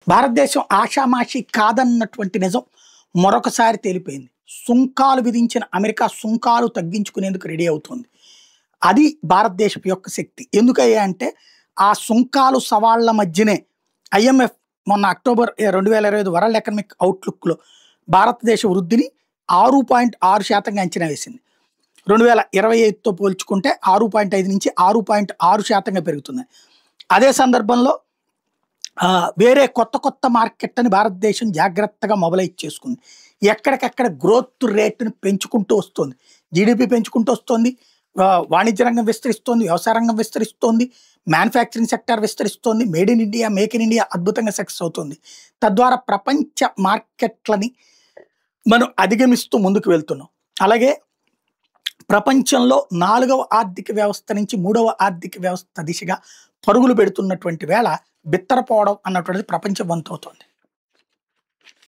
భారతదేశం ఆషామాషి కాదన్నటువంటి నిజం మరొకసారి తేలిపోయింది. సుంకాలు విధించిన అమెరికా సుంకాలు తగ్గించుకునేందుకు రెడీ అవుతుంది. అది భారతదేశం యొక్క శక్తి. ఎందుకయ్యా అంటే ఆ సుంకాలు సవాళ్ల మధ్యనే ఐఎంఎఫ్ మొన్న అక్టోబర్ 2025 వరల్డ్ ఎకనామిక్ అవుట్లుక్లో భారతదేశ వృద్ధిని 6.6% అంచనా వేసింది. 2025తో పోల్చుకుంటే 6.5 నుంచి 6.6% పెరుగుతుంది. అదే సందర్భంలో వేరే కొత్త మార్కెట్ని భారతదేశం జాగ్రత్తగా మొబలైజ్ చేసుకుంది. ఎక్కడికక్కడ గ్రోత్ రేటుని పెంచుకుంటూ వస్తుంది. జీడిపి పెంచుకుంటూ వస్తుంది, వాణిజ్య రంగం విస్తరిస్తోంది, వ్యవసాయ రంగం విస్తరిస్తోంది, మ్యానుఫ్యాక్చరింగ్ సెక్టర్ విస్తరిస్తోంది, made in India, make in India అద్భుతంగా సక్సెస్ అవుతుంది. తద్వారా ప్రపంచ మార్కెట్లని మనం అధిగమిస్తూ ముందుకు వెళ్తున్నాం. అలాగే ప్రపంచంలో 4వ ఆర్థిక వ్యవస్థ నుంచి 3వ ఆర్థిక వ్యవస్థ దిశగా పరుగులు పెడుతున్నటువంటి వేళ బిత్తరపోవడం అన్నటువంటిది ప్రపంచం వంతవుతోంది.